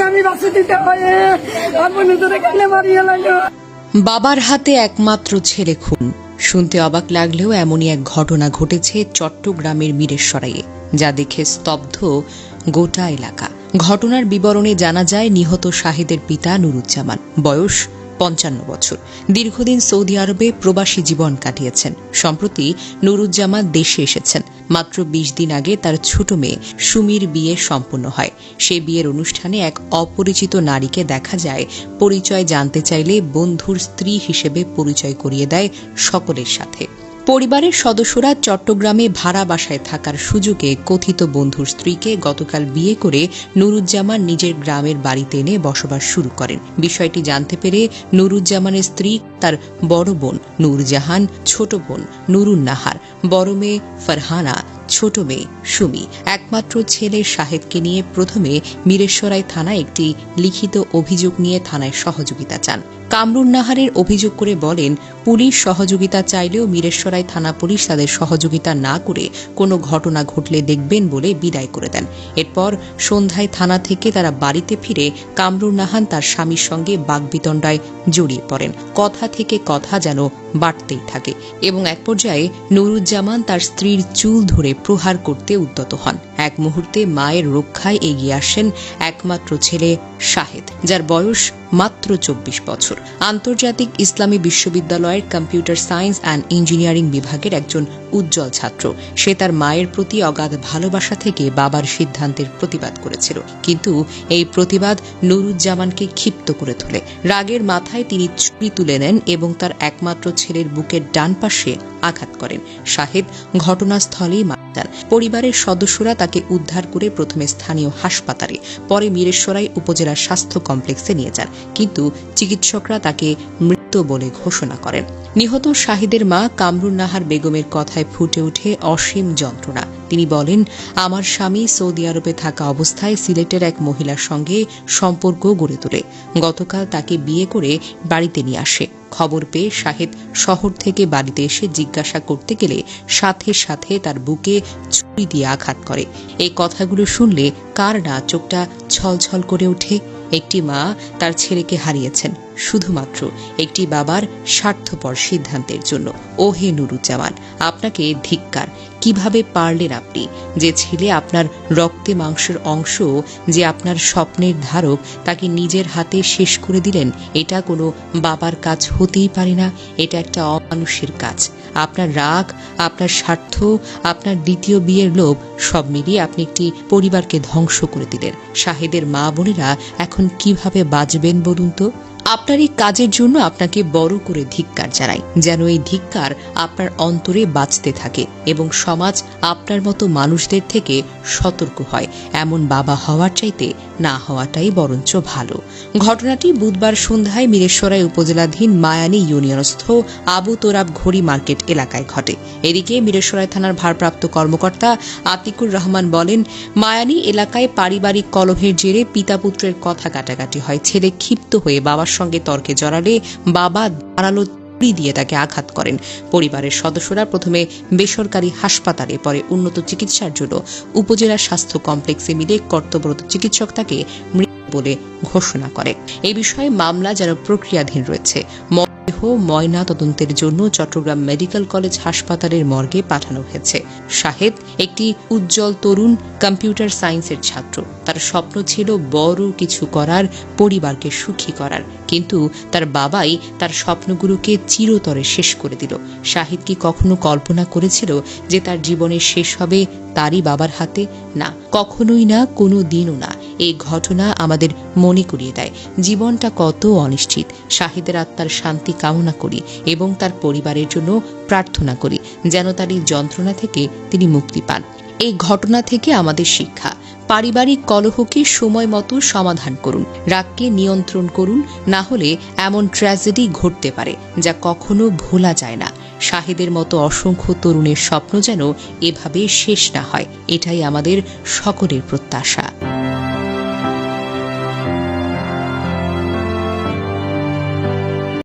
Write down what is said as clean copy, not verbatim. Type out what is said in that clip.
আমি বাসে দিতে হয় আপনি তোরে কেন মারিয়ে লাগলো। বাবার হাতে একমাত্র ছেলে খুন শুনতে অবাক লাগলেও এমনই এক ঘটনা ঘটেছে চট্টগ্রামের মিরেশ্বরাইয়ে, যা দেখে স্তব্ধ গোটা এলাকা। ঘটনার বিবরণে জানা যায়, নিহত শাহিদের পিতা নুরুজ্জামান, বয়স ৫৫ বছর, দীর্ঘদিন সৌদি আরবে প্রবাসী জীবন কাটিয়েছেন। সম্প্রতি নুরুজ্জামান দেশে এসেছেন। মাত্র ২০ দিন আগে তার ছোট মেয়ে সুমির বিয়ে সম্পন্ন হয়। সেই বিয়ের অনুষ্ঠানে এক অপরিচিত নারীকে দেখা যায়। পরিচয় জানতে চাইলে বন্ধুর স্ত্রী হিসেবে পরিচয় করিয়ে দেয় সকলের সাথে। পরিবারের সদস্যরা চট্টগ্রামে ভাড়া বাসায় থাকার সুযোগে কথিত বন্ধুর স্ত্রীকে গতকাল বিয়ে করে নুরুজ্জামান নিজের গ্রামের বাড়িতে এনে বসবাস শুরু করেন। বিষয়টি জানতে পেরে নুরুজ্জামানের স্ত্রী, তার বড় বোন নূরজাহান, ছোট বোন নুরুন্নাহার, বড় মেয়ে ফারহানা, ছোট মেয়ে সুমি, একমাত্র ছেলে শাহেদকে নিয়ে প্রথমে মিরেশ্বরাই থানায় একটি লিখিত অভিযোগ নিয়ে থানায় সহযোগিতা চান। কামরুন্নাহারের অভিযোগ করে বলেন, পুলিশ সহযোগিতা চাইলেও মিরেশ্বরাই থানা পুলিশ তাদের সহযোগিতা না করে কোনো ঘটনা ঘটলে দেখবেন বলে বিদায় করে দেন। এরপর সন্ধ্যায় থানা থেকে তারা বাড়িতে ফিরে কামরুন্নাহার তার স্বামীর সঙ্গে বাগবিতণ্ডায় জড়িয়ে পড়েন। কথা থেকে কথা যেন বাড়তেই থাকে এবং এক পর্যায়ে নুরুজ্জামান তার স্ত্রীর চুল ধরে প্রহার করতে উদ্যত হন। এক মুহূর্তে মায়ের রক্ষায় এগিয়ে আসেন একমাত্র ছেলে শাহেদ, যার বয়স মাত্র ২৪ বছর। আন্তর্জাতিক ইসলামী বিশ্ববিদ্যালয়ের কম্পিউটার সায়েন্স অ্যান্ড ইঞ্জিনিয়ারিং বিভাগের একজন উজ্জ্বল ছাত্র। সে তার মায়ের প্রতি অগাধ ভালোবাসা থেকে বাবার সিদ্ধান্তের প্রতিবাদ করেছিল, কিন্তু এই প্রতিবাদ নুরুজ্জামানকে ক্ষিপ্ত করে তোলে। রাগের মাথায় তিনি ছুরি তুলে নেন এবং তার একমাত্র ছেলের বুকের ডান পাশে আঘাত করেন। শাহেদ ঘটনাস্থলেই মারা যান। পরিবারের সদস্যরা তাকে উদ্ধার করে প্রথমে স্থানীয় হাসপাতালে, পরে মিরেশ্বরাই উপজেলা স্বাস্থ্য কমপ্লেক্সে নিয়ে যান, কিন্তু চিকিৎসকরা তাকে মৃত বলে ঘোষণা করেন। নিহত শাহিদের মা কামরুন্নাহার বেগমের কথায় ফুটে ওঠে অসীম যন্ত্রণা। তিনি বলেন, আমার স্বামী সৌদি আরবে থাকা অবস্থায় সিলেটের এক মহিলার সঙ্গে সম্পর্ক গড়ে তোলে। গতকাল তাকে বিয়ে করে বাড়িতে নিয়ে আসে। খবর পেয়ে শাহেদ শহর থেকে বাড়িতে এসে জিজ্ঞাসা করতে গেলে সাথে সাথে তার বুকে ছুরি দিয়ে আঘাত করে। এই কথাগুলো শুনলে কার না চোখটা ছলছল করে ওঠে। একটি মা তার ছেলেকে হারিয়েছেন শুধুমাত্র একটি বাবার স্বার্থপর সিদ্ধান্তের জন্য। ও হে নুরুজ্জামান, আপনাকে ধিক্কার। কিভাবে পারলেন আপনি? যে ছেলে আপনার রক্তে মাংসের অংশ, যে আপনার স্বপ্নের ধারক, তাকে নিজের হাতে শেষ করে দিলেন। এটা কোনো বাবার কাজ হতেই পারে না। এটা একটা অমানুষের কাজ। আপনার রাগ, আপনার স্বার্থ, আপনার দ্বিতীয় বিয়ের লোভ, সব মিলিয়ে আপনি একটি পরিবারকে ধ্বংস করে দিলেন। শাহেদের মা বোনেরা এখন কিভাবে বাঁচবেন বলুন তো? আপনার এই কাজের জন্য আপনাকে বড় করে ধিক্কার জানাই। যেন এই ধিক্কার আপনার অন্তরে বাঁচতে থাকে এবং সমাজ আপনার মতো মানুষদের থেকে সতর্ক হয়। এমন বাবা হওয়ার চাইতে না হওয়াটাই বরঞ্চ ভালো। ঘটনাটি বুধবার সন্ধ্যায় মিরেশ্বরাই উপজেলাধীন মায়ানী ইউনিয়নস্থ আবু তোরাব ঘড়ি মার্কেট এলাকায় ঘটে। এদিকে মিরেশ্বরাই থানার ভারপ্রাপ্ত কর্মকর্তা আতিকুর রহমান বলেন, মায়ানী এলাকায় পারিবারিক কলহের জেরে পিতা পুত্রের কথা কাটাকাটি হয়। ছেলে ক্ষিপ্ত হয়ে বাবার সঙ্গে তর্কে জড়ালে বাবা ধারালো ছুরি দিয়ে তাকে আঘাত করেন। পরিবারের সদস্যরা প্রথমে বেসরকারি হাসপাতালে, পরে উন্নত চিকিৎসার জন্য উপজেলা স্বাস্থ্য কমপ্লেক্সে মিলে কর্তব্যরত চিকিৎসক তাকে মৃত বলে ঘোষণা করে। এই বিষয়ে মামলা যেন প্রক্রিয়াধীন রয়েছে। দেহ ময়না তদন্তের জন্য চট্টগ্রাম মেডিকেল কলেজ হাসপাতালের মর্গে পাঠানো হয়েছে। শাহেদ একটি উজ্জ্বল তরুণ, কম্পিউটার সায়েন্সের ছাত্র। তার স্বপ্ন ছিল বড় কিছু করার, পরিবারকে সুখী করার, কিন্তু তার বাবাই তার স্বপ্নগুলোকে চিরতরে শেষ করে দিল। শাহিদ কি কখনো কল্পনা করেছিল যে তার জীবনের শেষ হবে তারই বাবার হাতে? না, কখনোই না, কোনো দিনও না। এই ঘটনা আমাদের মনে করিয়ে দেয় জীবনটা কত অনিশ্চিত। শাহিদের আত্মার শান্তি কামনা করি এবং তার পরিবারের জন্য প্রার্থনা করি যেন তার এই যন্ত্রণা থেকে তিনি মুক্তি পান। এই ঘটনা থেকে আমাদের শিক্ষা, পারিবারিক কলহকে সময় মতো সমাধান করুন, রাগকে নিয়ন্ত্রণ করুন, না হলে এমন ট্র্যাজেডি ঘটতে পারে যা কখনো ভোলা যায় না। শাহিদের মতো অসংখ্য তরুণের স্বপ্ন যেন এভাবে শেষ না হয়, এটাই আমাদের সকলের প্রত্যাশা।